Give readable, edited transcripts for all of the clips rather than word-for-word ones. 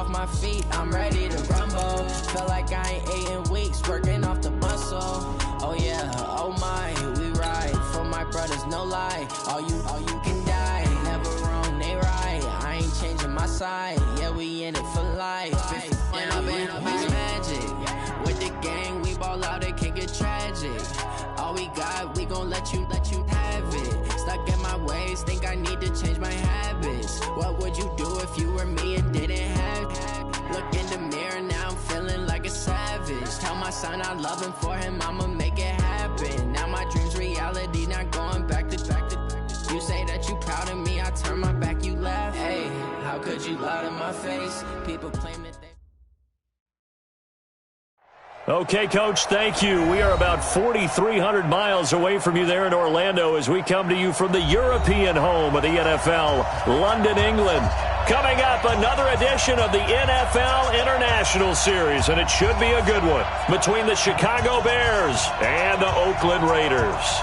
off my feet, I'm ready to rumble. Feel like I ain't ate in weeks, working off the muscle. Oh yeah, oh my, we ride for my brothers, no lie. All you can die, never wrong, they right. I ain't changing my side, yeah, we in it for life. And I've been magic with the gang, we ball out, it can get tragic. All we got, we gon' let you have it. Stuck in my ways, think I need to change my habits. What would you do if you were me and didn't have it? Look in the mirror, now I'm feeling like a savage. Tell my son I love him, for him I'ma make it happen. Now my dream's reality, not going back to. You say that you proud of me, I turn my back, you laugh. Hey, how could you lie to my face? People claim that they... Okay, Coach, thank you. We are about 4,300 miles away from you there in Orlando as we come to you from the European home of the NFL, London, England. Coming up, another edition of the NFL International Series, and it should be a good one, between the Chicago Bears and the Oakland Raiders.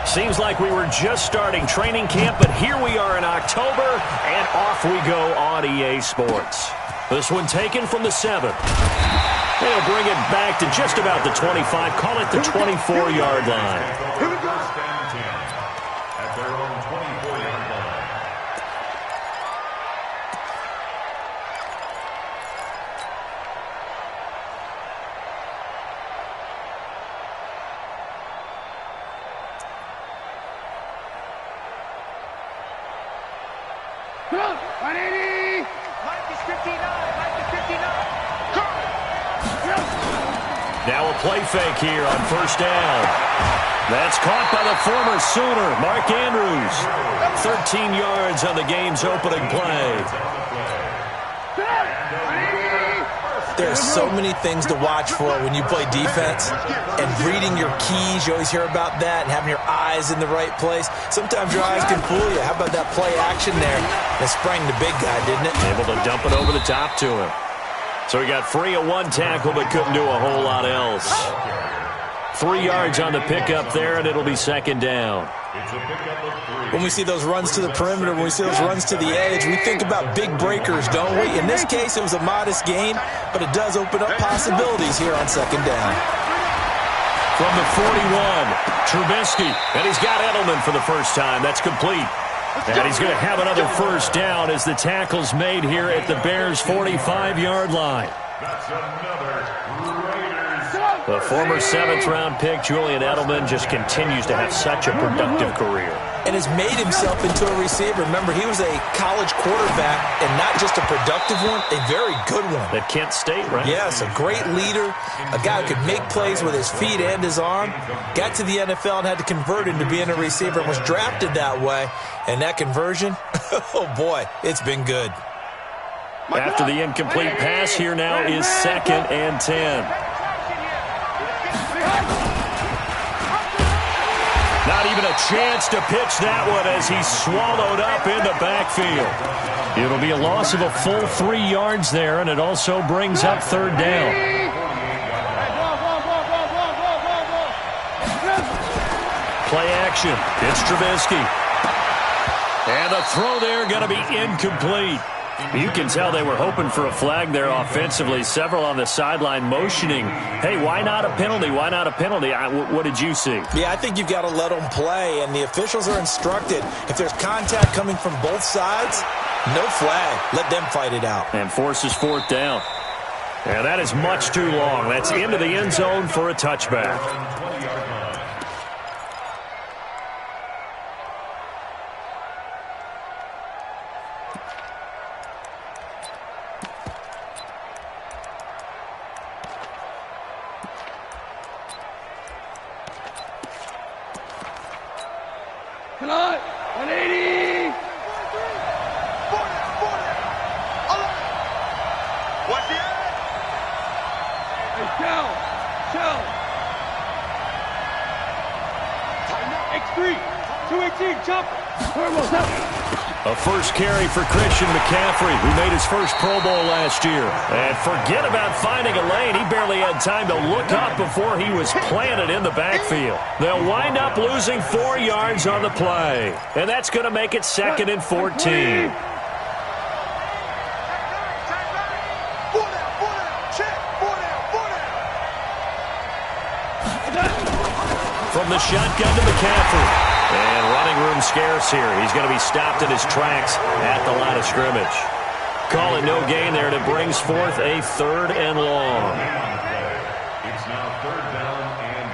Seems like we were just starting training camp, but here we are in October, and off we go on EA Sports. This one taken from the 7. They'll bring it back to just about the 25, call it the 24-yard line. Here we go. Stand 10 at their own 24-yard line. Come on, 180. Mike is 59. Mike is 59. Go. Now a play fake here on first down. That's caught by the former Sooner, Mark Andrews. 13 yards on the game's opening play. There's so many things to watch for when you play defense, and reading your keys, you always hear about that, and having your eyes in the right place. Sometimes your eyes can fool you. How about that play action there? That sprang the big guy, didn't it? Able to dump it over the top to him. So he got free of one tackle, but couldn't do a whole lot else. 3 yards on the pickup there, and it'll be second down. When we see those runs to the perimeter, when we see those runs to the edge, we think about big breakers, don't we? In this case, it was a modest gain, but it does open up possibilities here on second down. From the 41, Trubisky, and he's got Edelman for the first time. That's complete. And he's going to have another first down as the tackle's made here at the Bears' 45-yard line. That's another Raiders. The former 7th-round pick, Julian Edelman, just continues to have such a productive career. And has made himself into a receiver. Remember, he was a college quarterback, and not just a productive one, a very good one. At Kent State, right? Yes, a great leader, a guy who could make plays with his feet and his arm. Got to the NFL and had to convert into being a receiver and was drafted that way. And that conversion, oh boy, it's been good. After the incomplete pass, here now is 2nd and 10. Not even a chance to pitch that one as he's swallowed up in the backfield. It'll be a loss of a full 3 yards there, and it also brings up third down. Play action. It's Trubisky. And the throw there going to be incomplete. You can tell they were hoping for a flag there offensively. Several on the sideline motioning, hey, why not a penalty? Why not a penalty? What did you see? Yeah, I think you've got to let them play, and the officials are instructed. If there's contact coming from both sides, no flag. Let them fight it out. And forces fourth down. And that is much too long. That's into the end zone for a touchback. Come on, 180. 40. What's that? Hey, Shell. 3, 218, jump. A first carry for Christian McCaffrey, who made his first Pro Bowl last year. And forget about finding a lane. He barely had time to look up before he was planted in the backfield. They'll wind up losing 4 yards on the play. And that's going to make it 2nd and 14. From the shotgun to McCaffrey. And running room scarce here. He's going to be stopped in his tracks at the line of scrimmage. Call it no gain there, and it brings forth a 3rd and long. It's now 3rd down and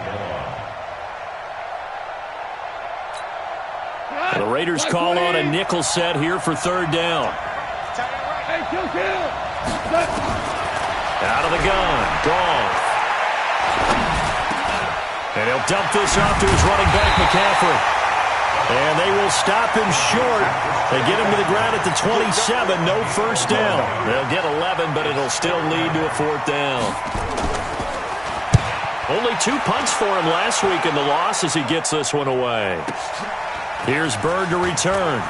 long. The Raiders call on a nickel set here for 3rd down. Out of the gun. Goff. And he'll dump this off to his running back, McCaffrey. And they will stop him short. They get him to the ground at the 27. No first down. They'll get 11, but it'll still lead to a 4th down. Only 2 punts for him last week in the loss as he gets this one away. Here's Bird to return.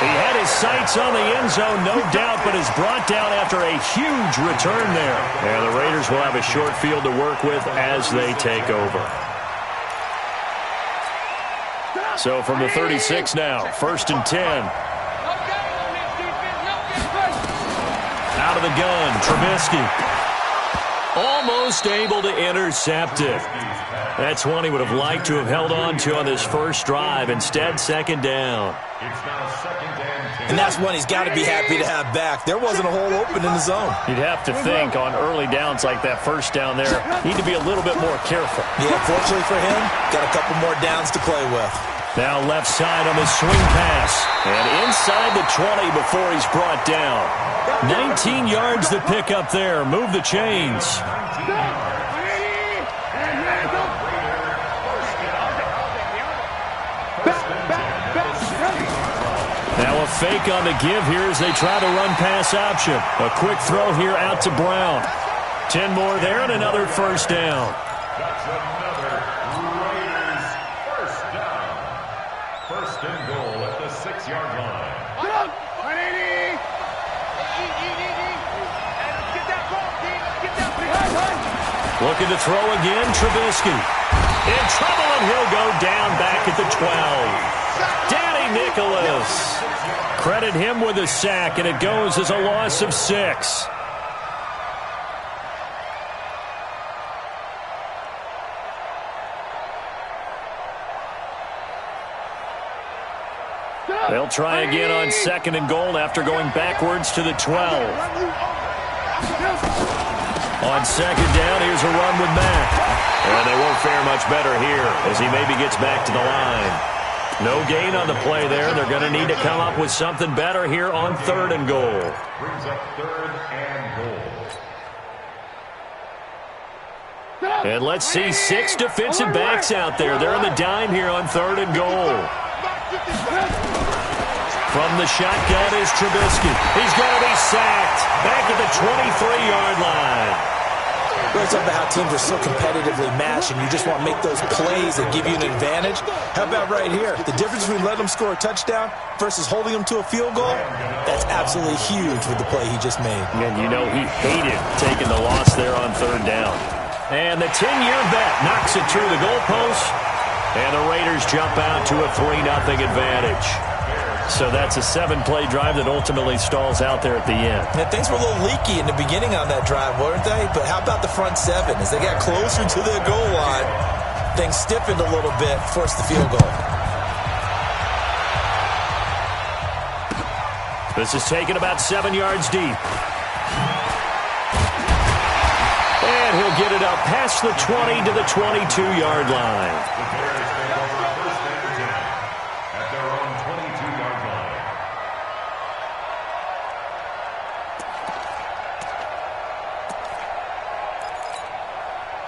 He had his sights on the end zone, no doubt, but is brought down after a huge return there. And the Raiders will have a short field to work with as they take over. So from the 36 now, 1st and 10. Out of the gun, Trubisky. Almost able to intercept it. That's one he would have liked to have held on to on this first drive. Instead, 2nd down. It's now 2nd and 10. And that's one he's got to be happy to have back. There wasn't a hole open in the zone. You'd have to think on early downs like that first down there, need to be a little bit more careful. Yeah, fortunately for him, got a couple more downs to play with. Now left side on the swing pass. And inside the 20 before he's brought down. 19 yards to pick up there. Move the chains. Now a fake on the give here as they try to run pass option. A quick throw here out to Brown. 10 more there and another first down. That's another Raiders first down. 1st and goal at the 6-yard line. Looking to throw again, Trubisky. In trouble, and he'll go down back at the 12. Danny Nicholas. Credit him with a sack, and it goes as a loss of 6. They'll try again on 2nd and goal after going backwards to the 12. On 2nd down, here's a run with Mack. And they won't fare much better here as he maybe gets back to the line. No gain on the play there. They're going to need to come up with something better here on 3rd and goal. Brings up 3rd and goal. And let's see 6 defensive backs out there. They're in the dime here on 3rd and goal. From the shotgun is Trubisky. He's going to be sacked back at the 23-yard line. We're talking about how teams are so competitively matched, and you just want to make those plays that give you an advantage. How about right here? The difference between letting them score a touchdown versus holding them to a field goal, that's absolutely huge with the play he just made. And you know he hated taking the loss there on 3rd down. And the 10-year bet knocks it through the goalpost, and the Raiders jump out to a 3-0 advantage. So that's a 7-play drive that ultimately stalls out there at the end. And things were a little leaky in the beginning on that drive, weren't they? But how about the front 7? As they got closer to the goal line, things stiffened a little bit, forced the field goal. This is taken about 7 yards deep. And he'll get it up past the 20 to the 22-yard line.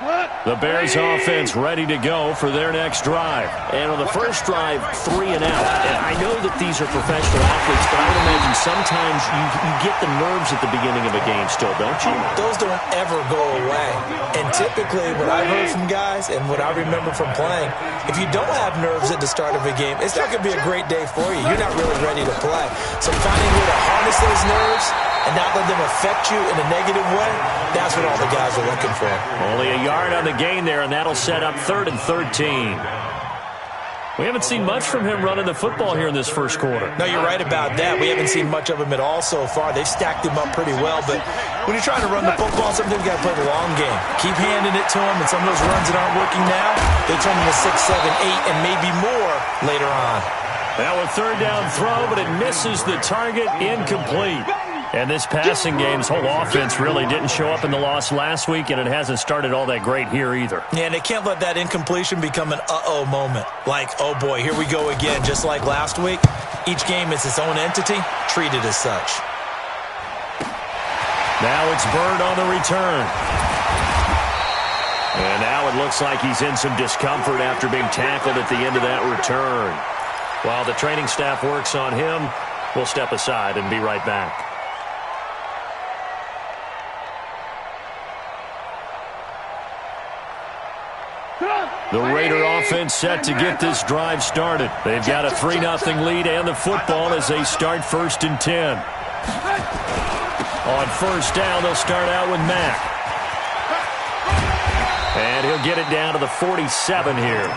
What? The Bears offense ready to go for their next drive. And on the first drive, 3 and out. And I know that these are professional athletes, but I would imagine sometimes you get the nerves at the beginning of a game still, don't you? Those don't ever go away. And typically what I've heard from guys and what I remember from playing, if you don't have nerves at the start of a game, it's not going to be a great day for you. You're not really ready to play. So finding a way to harness those nerves and not let them affect you in a negative way, that's what all the guys are looking for. Only a yard on the gain there, and that'll set up 3rd and 13. We haven't seen much from him running the football here in this first quarter. No, you're right about that. We haven't seen much of him at all so far. They've stacked him up pretty well, but when you're trying to run the football, sometimes you got to play the long game. Keep handing it to him, and some of those runs that aren't working now, they turn into 6, 7, 8, and maybe more later on. Now a 3rd down throw, but it misses the target, incomplete. And this passing game's whole offense really didn't show up in the loss last week, and it hasn't started all that great here either. Yeah, and they can't let that incompletion become an uh-oh moment. Like, oh boy, here we go again, just like last week. Each game is its own entity, treated as such. Now it's Bird on the return. And now it looks like he's in some discomfort after being tackled at the end of that return. While the training staff works on him, we'll step aside and be right back. The Raider offense set to get this drive started. They've got a 3-0 lead and the football as they start 1st and 10. On 1st down, they'll start out with Mack. And he'll get it down to the 47 here.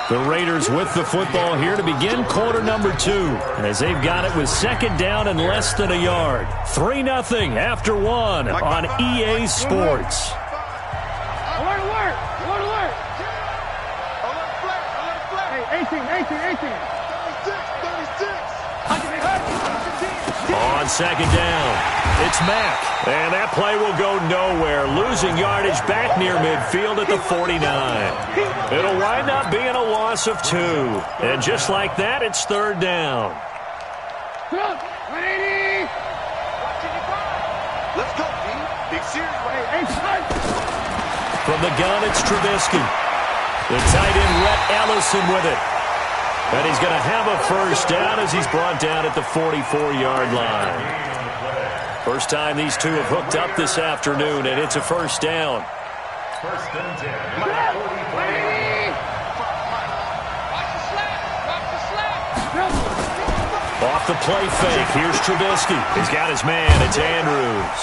The Raiders with the football here to begin quarter number 2. As they've got it with 2nd down and less than a yard. 3-0 after 1 on EA Sports. Alert, alert! Alert, alert! Alert, flag! Alert, flag! Hey, 18, 36! On 2nd down, it's Mack. And that play will go nowhere. Losing yardage back near midfield at the 49. It'll wind up being a loss of 2. And just like that, it's 3rd down. 180! Let's go, B. Big series, right? From the gun, it's Trubisky. The tight end, Rhett Ellison with it. And he's going to have a 1st down as he's brought down at the 44-yard line. First time these two have hooked up this afternoon, and it's a 1st down. 1st and 10. Off the play fake, here's Trubisky. He's got his man, it's Andrews.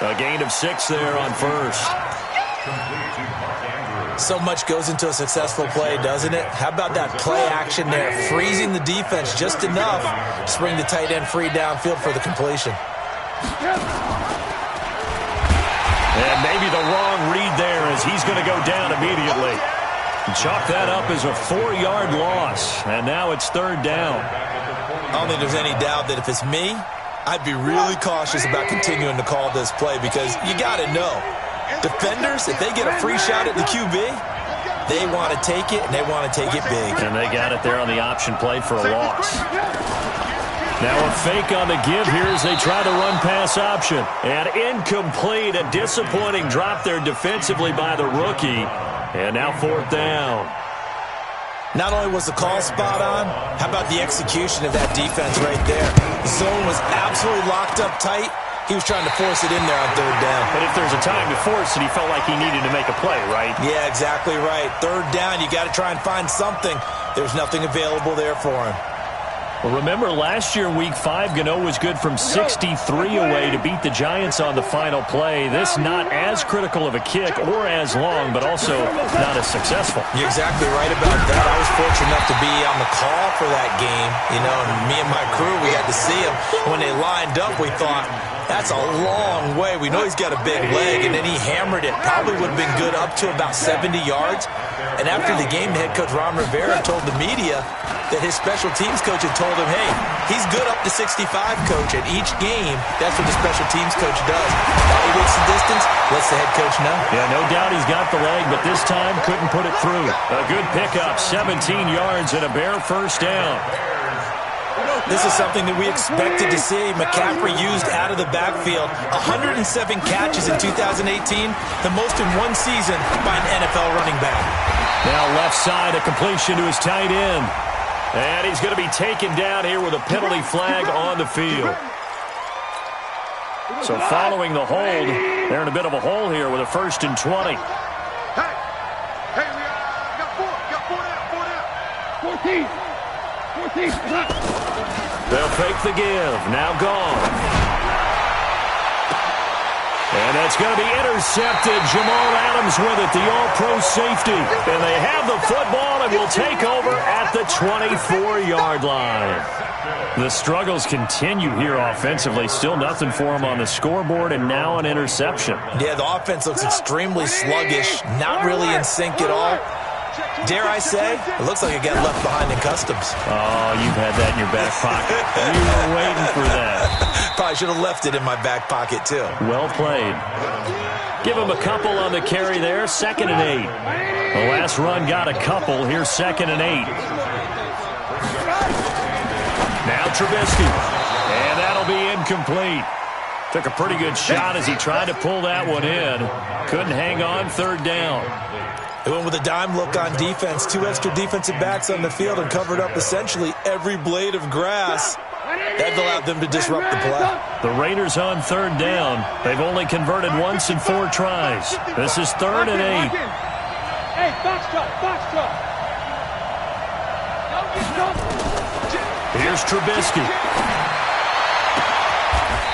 A gain of 6 there on 1st. So much goes into a successful play, doesn't it? How about that play action there, freezing the defense just enough to bring the tight end free downfield for the completion. And maybe the wrong read there as he's going to go down immediately. Chalk that up as a 4-yard loss, and now it's 3rd down. I don't think there's any doubt that if it's me, I'd be really cautious about continuing to call this play because you got to know. Defenders, if they get a free shot at the QB, they want to take it, and they want to take it big. And they got it there on the option play for a loss. Now a fake on the give here as they try to run pass option. And incomplete, a disappointing drop there defensively by the rookie. And now 4th down. Not only was the call spot on, how about the execution of that defense right there? The zone was absolutely locked up tight. He was trying to force it in there on 3rd down. But if there's a time to force it, he felt like he needed to make a play, right? Yeah, exactly right. 3rd down, you got to try and find something. There's nothing available there for him. Well, remember last year, Week 5, Gano was good from 63 away to beat the Giants on the final play. This not as critical of a kick or as long, but also not as successful. You're exactly right about that. I was fortunate enough to be on the call for that game. You know, and me and my crew, we got to see him. When they lined up, we thought, that's a long way. We know he's got a big leg, and then he hammered it. Probably would have been good up to about 70 yards. And after the game, the head coach, Ron Rivera, told the media that his special teams coach had told him, hey, he's good up to 65, coach. At each game, that's what the special teams coach does. Evaluates the distance, lets the head coach know. Yeah, no doubt he's got the leg, but this time couldn't put it through. A good pickup, 17 yards and a bare 1st down. This is something that we expected to see. McCaffrey used out of the backfield. 107 catches in 2018, the most in one season by an NFL running back. Now left side, a completion to his tight end. And he's going to be taken down here with a penalty flag on the field. So following the hold, they're in a bit of a hole here with a 1st and 20. Hey, we got four down. 14. They'll fake the give. Now gone. And that's going to be intercepted. Jamal Adams with it, the all-pro safety. And they have the football and will take over at the 24-yard line. The struggles continue here offensively. Still nothing for them on the scoreboard, and now an interception. Yeah, the offense looks extremely sluggish, not really in sync at all. Dare I say, it looks like it got left behind in customs. Oh, you've had that in your back pocket. You were waiting for that. Probably should have left it in my back pocket, too. Well played. Give him a couple on the carry there. 2nd and 8. The last run got a couple. Here's 2nd and 8. Now Trubisky. And that'll be incomplete. Took a pretty good shot as he tried to pull that one in. Couldn't hang on. 3rd down. They went with a dime look on defense. 2 extra defensive backs on the field and covered up essentially every blade of grass. That allowed them to disrupt the play. The Raiders on 3rd down. They've only converted once in 4 tries. This is 3rd and 8. Hey, box truck. Here's Trubisky.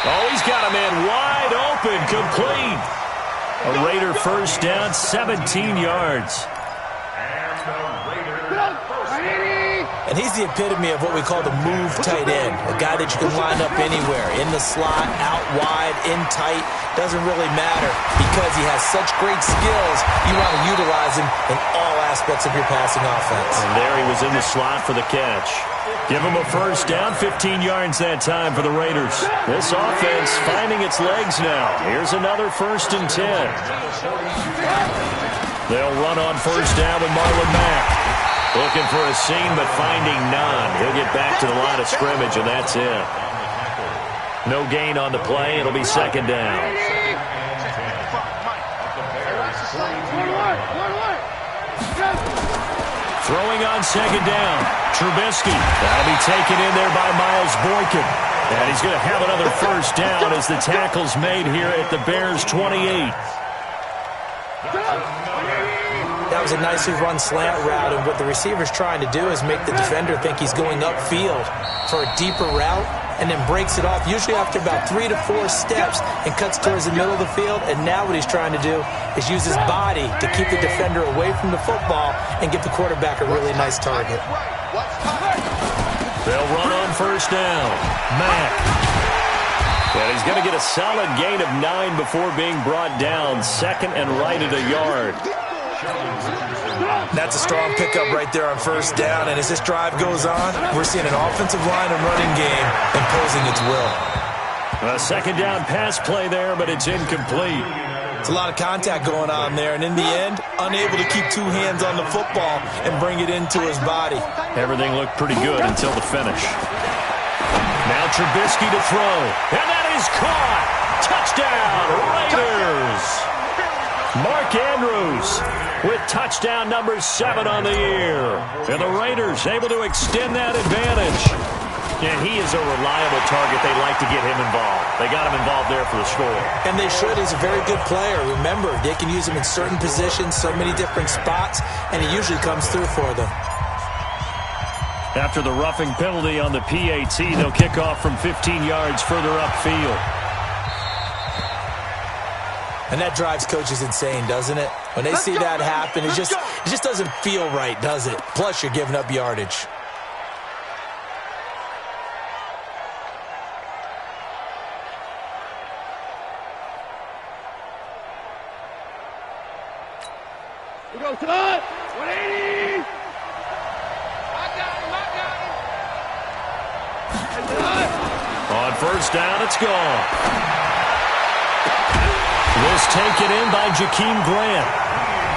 Oh, he's got a man wide open, complete. A Raider 1st down, 17 yards. And he's the epitome of what we call the move tight end, a guy that you can line up anywhere, in the slot, out wide, in tight, doesn't really matter because he has such great skills. You want to utilize him in all aspects of your passing offense. And there he was in the slot for the catch. Give him a 1st down, 15 yards that time for the Raiders. This offense finding its legs now. Here's another 1st and 10. They'll run on 1st down with Marlon Mack. Looking for a seam, but finding none. He'll get back to the line of scrimmage, and that's it. No gain on the play. It'll be 2nd down. Throwing on 2nd down. Trubisky. That'll be taken in there by Miles Boykin. And he's going to have another 1st down as the tackle's made here at the Bears' 28. That was a nicely run slant route, and what the receiver's trying to do is make the defender think he's going upfield for a deeper route, and then breaks it off, usually after about 3 to 4 steps, and cuts towards the middle of the field. And now what he's trying to do is use his body to keep the defender away from the football and give the quarterback a really nice target. They'll run on 1st down. Mack. And he's going to get a solid gain of 9 before being brought down. 2nd and right at a yard. That's a strong pickup right there on 1st down, and as this drive goes on, we're seeing an offensive line and running game imposing its will. A 2nd down pass play there, but it's incomplete. It's a lot of contact going on there, and in the end, unable to keep 2 hands on the football and bring it into his body. Everything looked pretty good until the finish. Now Trubisky to throw, and that is caught. Touchdown, Raiders! Mark Andrews with touchdown number 7 on the year. And the Raiders able to extend that advantage. And he is a reliable target. They like to get him involved. They got him involved there for the score. And they should. He's a very good player. Remember, they can use him in certain positions, so many different spots, and he usually comes through for them. After the roughing penalty on the PAT, they'll kick off from 15 yards further upfield. And that drives coaches insane, doesn't it? When they see that happen, it just doesn't feel right, does it? Plus, you're giving up yardage. We go, son! 180! I got him! On 1st down, it's gone. This taken in by Jakeem Grant.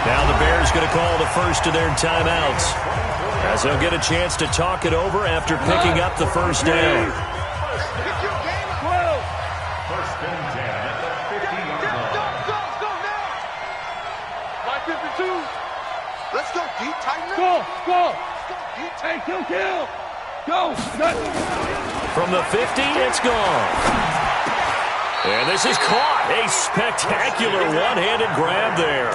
Now the Bears going to call the first of their timeouts. As he'll get a chance to talk it over after picking up the first down. First and 10 at the 50-yard line. Go now! Line 52. Let's go, deep, tighten up. Go! Hey, kill! Go! From the 50, it's gone. And this is caught. A spectacular one-handed grab there.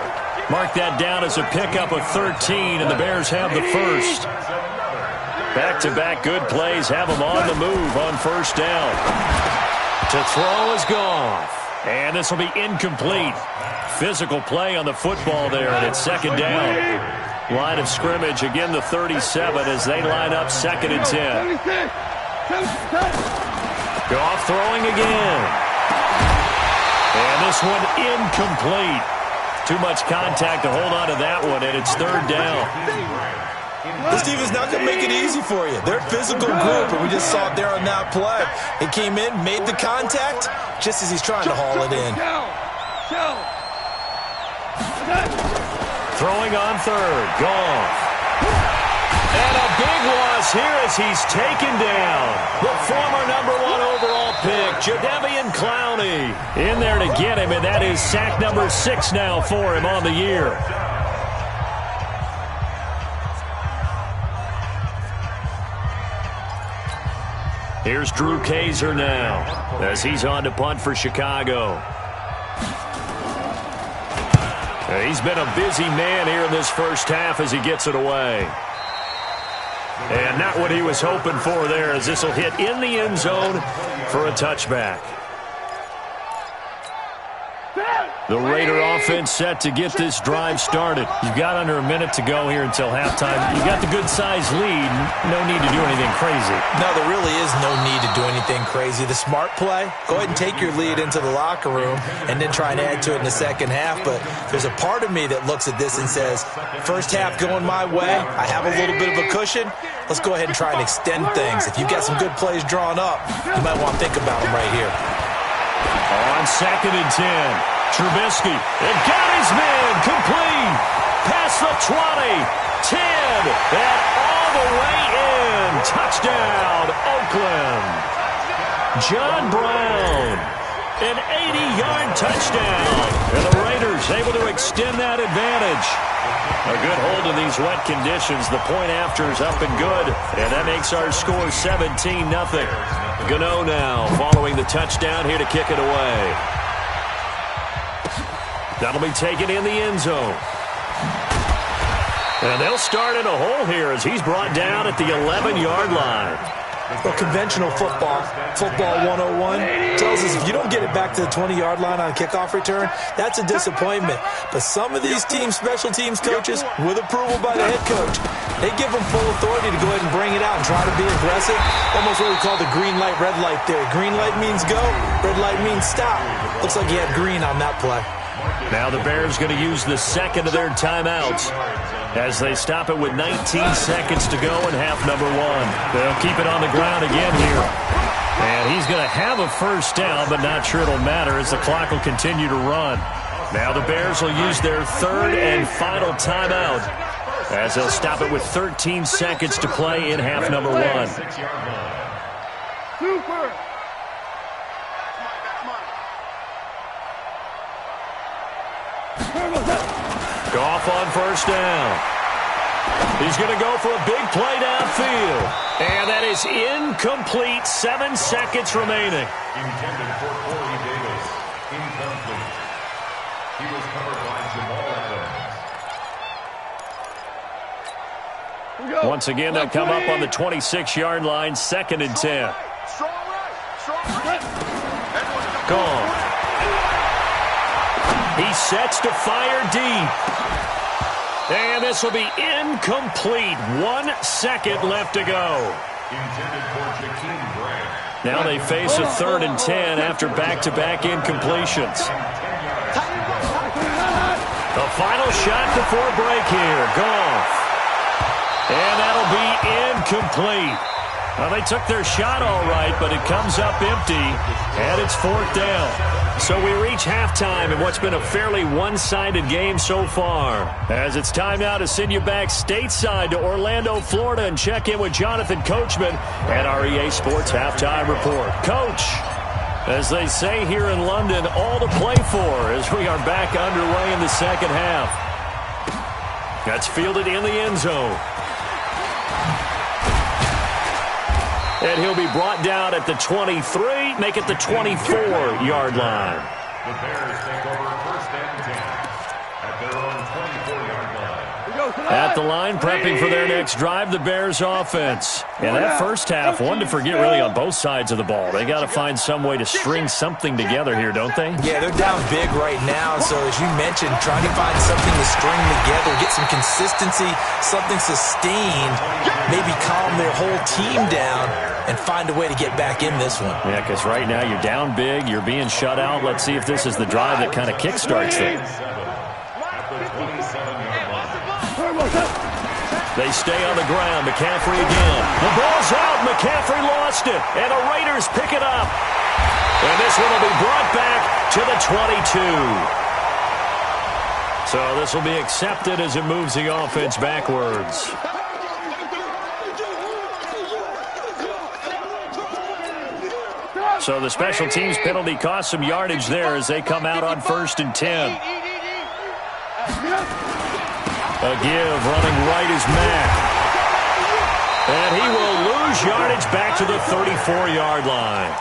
Mark that down as a pickup of 13, and the Bears have the first. Back-to-back good plays have them on the move on first down. To throw is Goff. And this will be incomplete. Physical play on the football there, and it's second down. Line of scrimmage, again the 37 as they line up second and 10. Goff throwing again. And this one incomplete. Too much contact to hold on to that one, and it's third down. This team is not going to make it easy for you. They're a physical group, and we just saw it there on that play. It came in, made the contact, just as he's trying to haul it in. Throwing on third, Goff. And a big loss here as he's taken down. The former #1 overall pick, Jadeveon Clowney, in there to get him, and that is sack number 6 now for him on the year. Here's Drew Kaiser now as he's on to punt for Chicago. He's been a busy man here in this first half as he gets it away. And not what he was hoping for there, as this will hit in the end zone for a touchback. The Raider offense set to get this drive started. You've got under a minute to go here until halftime. You've got the good-sized lead. No need to do anything crazy. No, there really is no need to do anything crazy. The smart play, go ahead and take your lead into the locker room and then try and add to it in the second half. But there's a part of me that looks at this and says, first half going my way, I have a little bit of a cushion. Let's go ahead and try and extend things. If you've got some good plays drawn up, you might want to think about them right here. On second and 10. Trubisky, and got his man, complete, past the 20, 10, and all the way in, touchdown, Oakland. John Brown, an 80-yard touchdown, and the Raiders able to extend that advantage. A good hold in these wet conditions. The point after is up and good, and that makes our score 17-0. Gano now following the touchdown here to kick it away. That'll be taken in the end zone. And they'll start in a hole here as he's brought down at the 11-yard line. Well, conventional football 101, tells us if you don't get it back to the 20-yard line on a kickoff return, that's a disappointment. But some of these special teams coaches, with approval by the head coach, they give them full authority to go ahead and bring it out and try to be aggressive. Almost what we call the green light, red light theory. Green light means go, red light means stop. Looks like he had green on that play. Now the Bears going to use the second of their timeouts as they stop it with 19 seconds to go in half number 1. They'll keep it on the ground again here. And he's going to have a first down, but not sure it'll matter as the clock will continue to run. Now the Bears will use their third and final timeout as they'll stop it with 13 seconds to play in half number 1. Super! Goff on first down. He's going to go for a big play downfield. And that is incomplete. 7 seconds remaining. Intended for Corey Davis. Incomplete. He was covered by Jamal Adams. Once again, they'll come up on the 26-yard line, second and 10. Gone. He sets to fire deep. And this will be incomplete. 1 second left to go. Intended for Jakeem Grant. Now they face a third and 10 after back-to-back incompletions. The final shot before break here. Goff. And that'll be incomplete. Well, they took their shot all right, but it comes up empty, and it's fourth down. So we reach halftime in what's been a fairly one-sided game so far. As it's time now to send you back stateside to Orlando, Florida, and check in with Jonathan Coachman at our EA Sports Halftime Report. Coach, as they say here in London, all to play for as we are back underway in the second half. That's fielded in the end zone. And he'll be brought down at the 23, make it the 24-yard line. The Bears take over first and 10 at their own 24-yard line. At the line, prepping for their next drive, the Bears offense. And that first half, one to forget really on both sides of the ball. They got to find some way to string something together here, don't they? Yeah, they're down big right now. So as you mentioned, trying to find something to string together, get some consistency, something sustained, maybe calm their whole team down and find a way to get back in this one. Yeah, because right now you're down big, you're being shut out. Let's see if this is the drive that kind of kickstarts them. They stay on the ground. McCaffrey again. The ball's out. McCaffrey lost it. And the Raiders pick it up. And this one will be brought back to the 22. So this will be accepted as it moves the offense backwards. So the special teams penalty cost some yardage there as they come out on 1st and 10. A give, running right is Mack. And he will lose yardage back to the 34-yard line.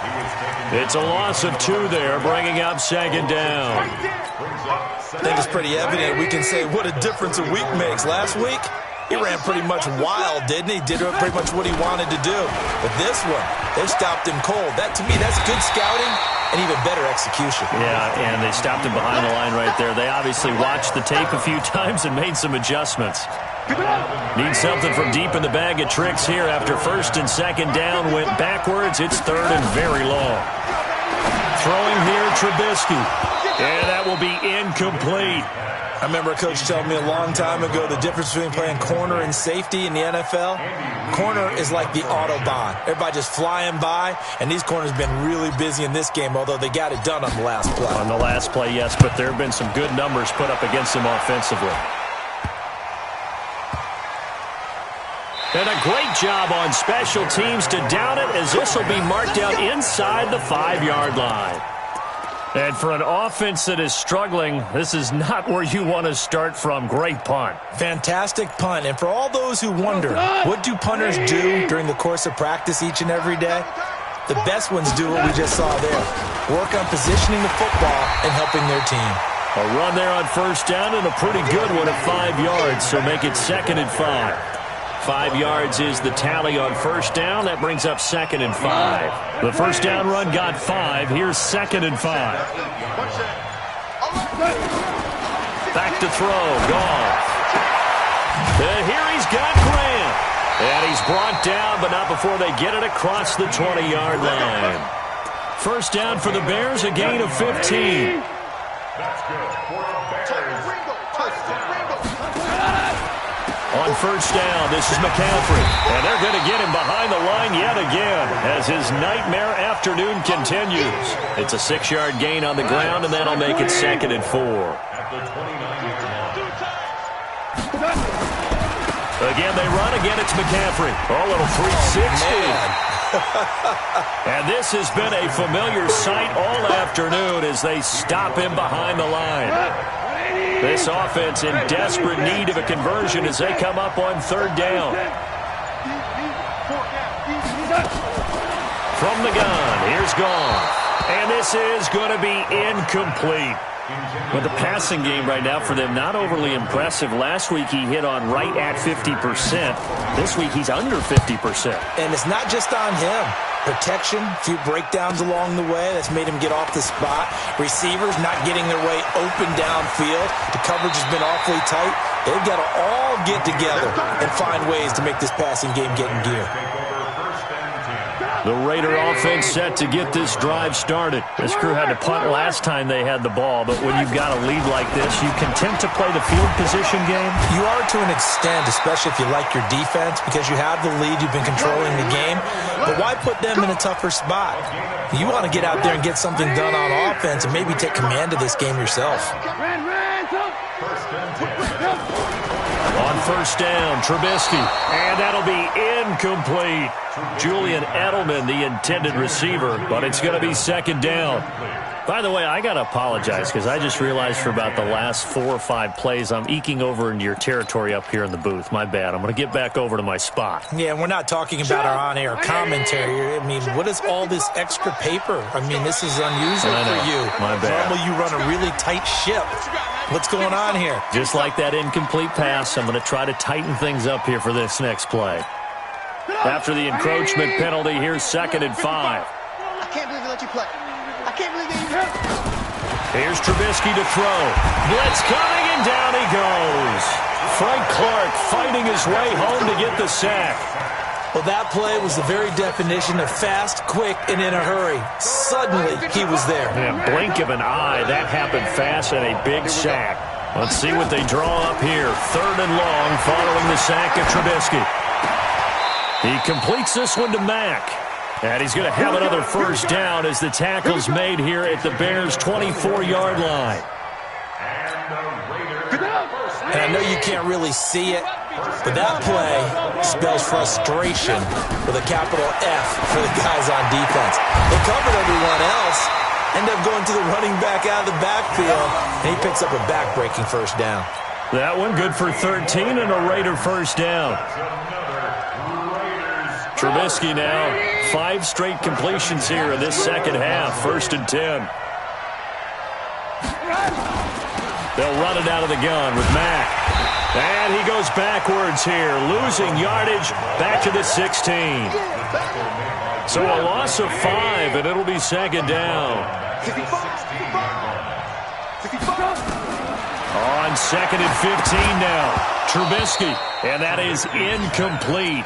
It's a loss of 2 there, bringing up 2nd down. I think it's pretty evident. We can say what a difference a week makes. Last week, he ran pretty much wild, didn't he? Did pretty much what he wanted to do. But this one, they stopped him cold. That, to me, that's good scouting and even better execution. Yeah, and they stopped him behind the line right there. They obviously watched the tape a few times and made some adjustments. Need something from deep in the bag of tricks here after 1st and 2nd down. Went backwards. It's 3rd and very long. Throwing here, Trubisky. And that will be incomplete. I remember a coach telling me a long time ago the difference between playing corner and safety in the NFL. Corner is like the Autobahn. Everybody just flying by, and these corners have been really busy in this game, although they got it done on the last play. On the last play, yes, but there have been some good numbers put up against them offensively. And a great job on special teams to down it, as this will be marked out inside the 5-yard line. And for an offense that is struggling, this is not where you want to start from. Great punt. Fantastic punt. And for all those who wonder, what do punters do during the course of practice each and every day? The best ones do what we just saw there. Work on positioning the football and helping their team. A run there on 1st down and a pretty good one at 5 yards, so make it 2nd and 5. 5 yards is the tally on 1st down. That brings up 2nd and 5. The 1st down run got 5. Here's 2nd and 5. Back to throw. Goff. And here he's got Grant. And he's brought down, but not before they get it across the 20-yard line. 1st down for the Bears, a gain of 15. That's good for the Bears. On 1st down, this is McCaffrey. And they're going to get him behind the line yet again as his nightmare afternoon continues. It's a 6-yard gain on the ground, and that'll make it 2nd and 4. At the 29-yard line. Again, they run. Again, it's McCaffrey. Oh, a little 360. And this has been a familiar sight all afternoon as they stop him behind the line. This offense in desperate need of a conversion as they come up on 3rd down. From the gun, here's Goff. And this is going to be incomplete. But the passing game right now for them, not overly impressive. Last week he hit on right at 50%. This week he's under 50%. And it's not just on him. Protection, a few breakdowns along the way. That's made him get off the spot. Receivers not getting their way open downfield. The coverage has been awfully tight. They've got to all get together and find ways to make this passing game get in gear. The Raider offense set to get this drive started. This crew had to punt last time they had the ball, but when you've got a lead like this, you content to play the field position game? You are to an extent, especially if you like your defense, because you have the lead, you've been controlling the game. But why put them in a tougher spot? You want to get out there and get something done on offense and maybe take command of this game yourself. On first down, Trubisky. And that'll be incomplete. Julian Edelman, the intended receiver, but it's going to be second down. By the way, I got to apologize because I just realized for about the last 4 or 5 plays, I'm eking over into your territory up here in the booth. My bad. I'm going to get back over to my spot. Yeah, we're not talking about our on-air commentary. I mean, what is all this extra paper? I mean, this is unusual for you. My bad. Normally you run a really tight ship. What's going on here? Just like that incomplete pass, I'm going to try to tighten things up here for this next play. After the encroachment penalty, here's 2nd and 5. I can't believe they let you play. I can't believe they let you play. Here's Trubisky to throw. Blitz coming, and down he goes. Frank Clark fighting his way home to get the sack. Well, that play was the very definition of fast, quick, and in a hurry. Suddenly, he was there. Yeah, blink of an eye, that happened fast and a big sack. Let's see what they draw up here. 3rd and long following the sack of Trubisky. He completes this one to Mack. And he's going to have another first down as the tackle's made here at the Bears' 24-yard line. And I know you can't really see it, but that play spells frustration with a capital F for the guys on defense. They covered everyone else, end up going to the running back out of the backfield, and he picks up a back-breaking first down. That one good for 13 and a Raider first down. Trubisky now, 5 straight completions here in this second half. 1st and 10. They'll run it out of the gun with Mack. And he goes backwards here, losing yardage back to the 16. So a loss of 5, and it'll be second down. On 2nd and 15 now. Trubisky, and that is incomplete.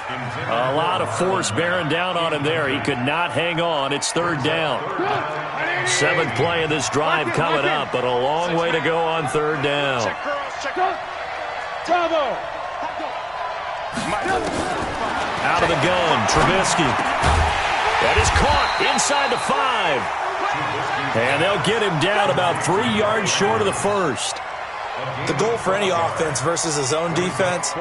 A lot of force bearing down on him there. He could not hang on. It's 3rd down. 7th play of this drive coming up, but a long way to go on 3rd down. Out of the gun, Trubisky. That is caught inside the 5. And they'll get him down about 3 yards short of the first. The goal for any offense versus his own defense,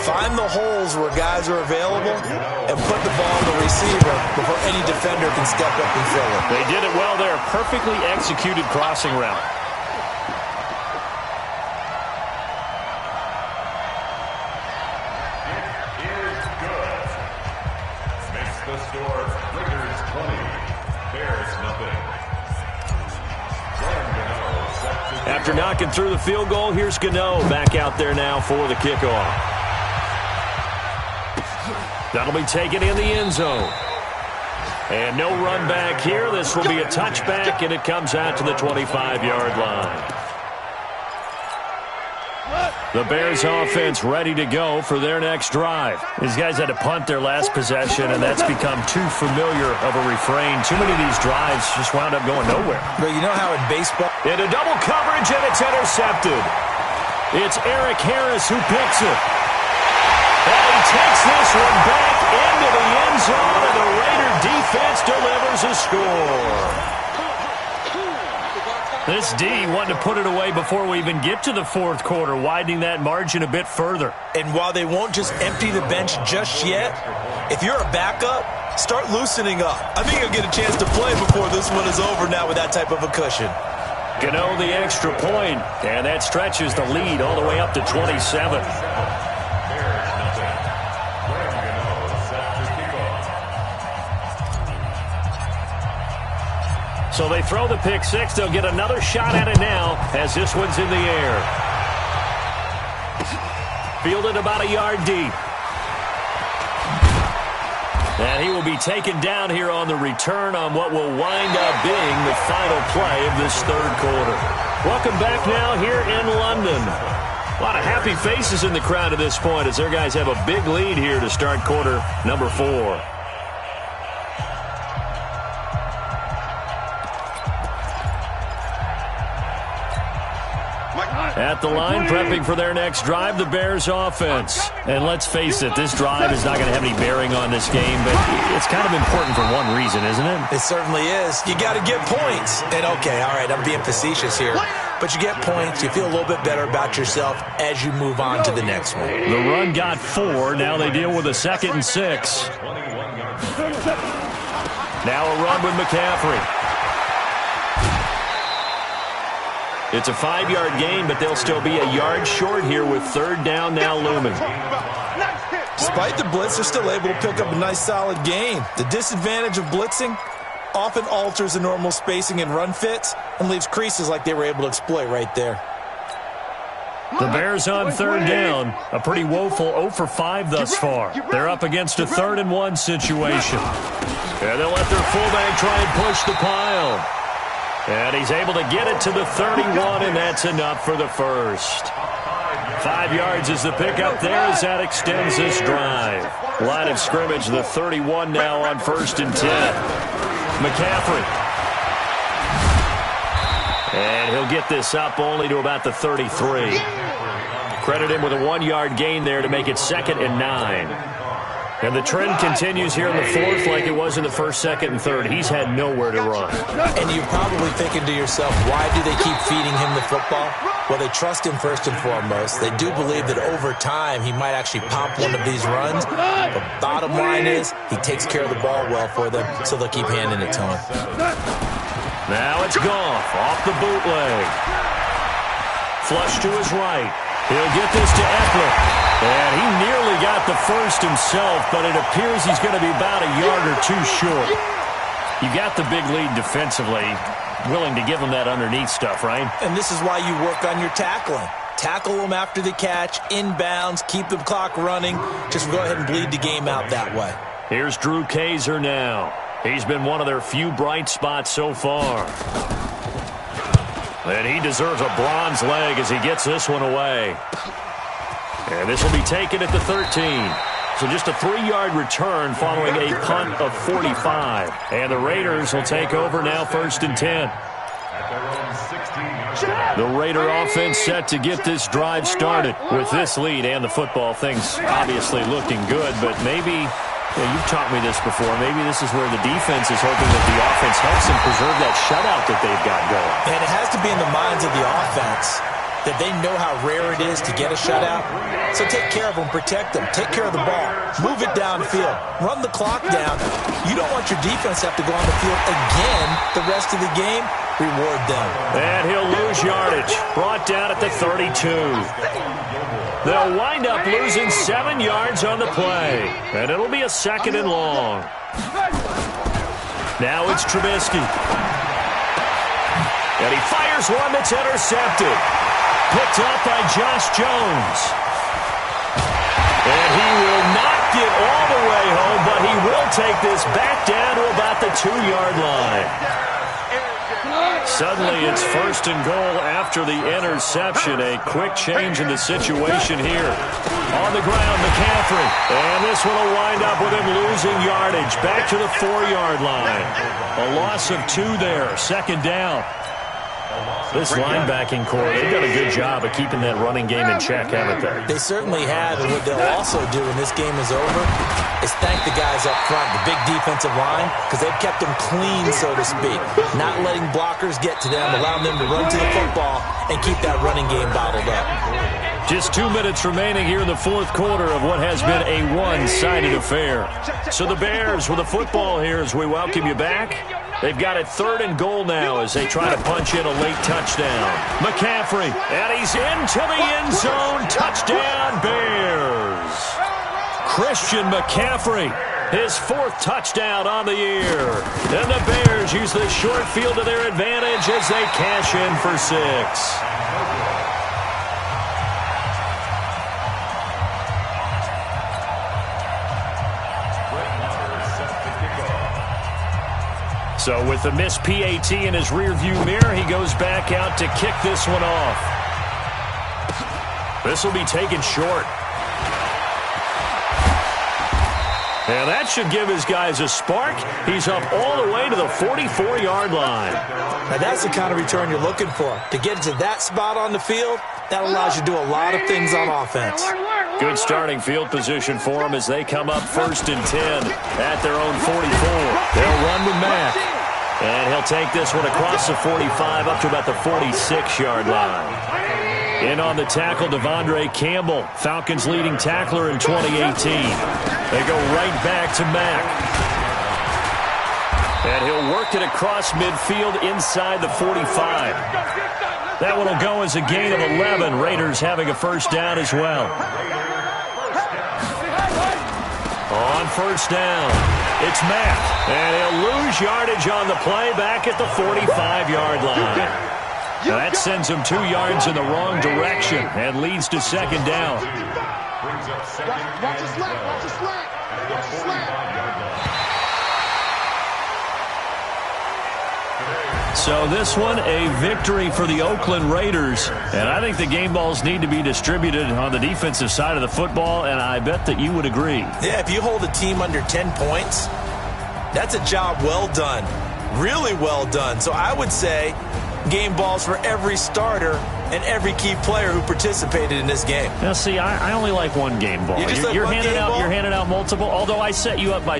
find the holes where guys are available and put the ball on the receiver before any defender can step up and fill it. They did it well there. Perfectly executed crossing route. It is good. Makes the score Raiders 20, Bears nothing. After knocking through the field goal, here's Gano back out there now for the kickoff. That'll be taken in the end zone. And no run back here. This will be a touchback, and it comes out to the 25-yard line. The Bears offense ready to go for their next drive. These guys had to punt their last possession, and that's become too familiar of a refrain. Too many of these drives just wound up going nowhere. But you know how in baseball... Into double coverage, and it's intercepted. It's Eric Harris who picks it. And he takes this one back into the end zone, and the Raider defense delivers a score. This D wanted to put it away before we even get to the 4th quarter, widening that margin a bit further. And while they won't just empty the bench just yet, if you're a backup, start loosening up. I think you'll get a chance to play before this one is over now with that type of a cushion. Gano the extra point, and that stretches the lead all the way up to 27. So they throw the pick 6. They'll get another shot at it now as this one's in the air. Fielded about a yard deep. And he will be taken down here on the return on what will wind up being the final play of this 3rd quarter. Welcome back now here in London. A lot of happy faces in the crowd at this point as their guys have a big lead here to start quarter number 4. At the line, prepping for their next drive, the Bears offense. And let's face it, this drive is not going to have any bearing on this game, but it's kind of important for one reason, isn't it? It certainly is. You got to get points. And okay, all right, I'm being facetious here. But you get points, you feel a little bit better about yourself as you move on to the next one. The run got 4. Now they deal with a 2nd and 6. Now a run with McCaffrey. It's a 5-yard gain, but they'll still be a yard short here with 3rd down now looming. Despite the blitz, they're still able to pick up a nice solid gain. The disadvantage of blitzing often alters the normal spacing and run fits and leaves creases like they were able to exploit right there. The Bears on 3rd down. A pretty woeful 0 for 5 thus far. They're up against a 3rd and 1 situation. And they'll let their fullback try and push the pile. And he's able to get it to the 31, and that's enough for the first. 5 yards is the pickup there as that extends this drive. Line of scrimmage, the 31 now on 1st and 10. McCaffrey. And he'll get this up only to about the 33. Credit him with a 1-yard gain there to make it 2nd and 9. And the trend continues here in the 4th like it was in the 1st, 2nd, and 3rd. He's had nowhere to run. And you're probably thinking to yourself, why do they keep feeding him the football? Well, they trust him first and foremost. They do believe that over time he might actually pop one of these runs. But bottom line is he takes care of the ball well for them, so they'll keep handing it to him. Now it's Goff off the bootleg. Flush to his right. He'll get this to Eckler. And he nearly got the first himself, but it appears he's going to be about a yard or 2 short. You got the big lead defensively. Willing to give him that underneath stuff, right? And this is why you work on your tackling. Tackle them after the catch, inbounds, keep the clock running. Just go ahead and bleed the game out that way. Here's Drew Kaiser now. He's been one of their few bright spots so far. And he deserves a bronze leg as he gets this one away. And this will be taken at the 13. So just a 3-yard return following a punt of 45. And the Raiders will take over now 1st and 10. The Raider offense set to get this drive started. With this lead and the football, things obviously looking good, but maybe, you've taught me this before, maybe this is where the defense is hoping that the offense helps them preserve that shutout that they've got going. And it has to be in the minds of the offense that they know how rare it is to get a shutout. So take care of them, protect them, take care of the ball, move it downfield, run the clock down. You don't want your defense to have to go on the field again the rest of the game. Reward them. And he'll lose yardage. Brought down at the 32. They'll wind up losing 7 yards on the play. And it'll be a 2nd and long. Now it's Trubisky. And he fires one that's intercepted. Picked up by Josh Jones. And he will not get all the way home, but he will take this back down to about the 2-yard line. Suddenly it's 1st and goal after the interception. A quick change in the situation here. On the ground, McCaffrey. And this one will wind up with him losing yardage. Back to the 4-yard line. A loss of 2 there. 2nd down. This linebacking core, they've done a good job of keeping that running game in check, haven't they? They certainly have, and what they'll also do when this game is over is thank the guys up front, the big defensive line, because they've kept them clean, so to speak. Not letting blockers get to them, allowing them to run to the football and keep that running game bottled up. Just 2 minutes remaining here in the 4th quarter of what has been a one-sided affair. So the Bears with the football here as we welcome you back. They've got it 3rd and goal now as they try to punch in a late touchdown. McCaffrey, and he's into the end zone. Touchdown, Bears. Christian McCaffrey, his 4th touchdown on the year. And the Bears use the short field to their advantage as they cash in for 6. So with the missed PAT in his rearview mirror, he goes back out to kick this one off. This will be taken short. And that should give his guys a spark. He's up all the way to the 44-yard line. Now, that's the kind of return you're looking for. To get to that spot on the field, that allows you to do a lot of things on offense. Good starting field position for them as they come up 1st and 10 at their own 44. They'll run with Mack. And he'll take this one across the 45 up to about the 46-yard line. In on the tackle, Devondre Campbell, Falcons' leading tackler in 2018. They go right back to Mack. And he'll work it across midfield inside the 45. That one will go as a gain of 11. Raiders having a first down as well. On first down, it's Mack. And he'll lose yardage on the play back at the 45-yard line. Now that sends him 2 yards in the wrong direction and leads to second down. Watch his slant. Watch his slant. Watch his slant. So this one, a victory for the Oakland Raiders. And I think the game balls need to be distributed on the defensive side of the football, and I bet that you would agree. Yeah, if you hold a team under 10 points, that's a job well done. Really well done. So I would say game balls for every starter and every key player who participated in this game. Now, see, I only like one game ball. You're handing out multiple, although I set you up by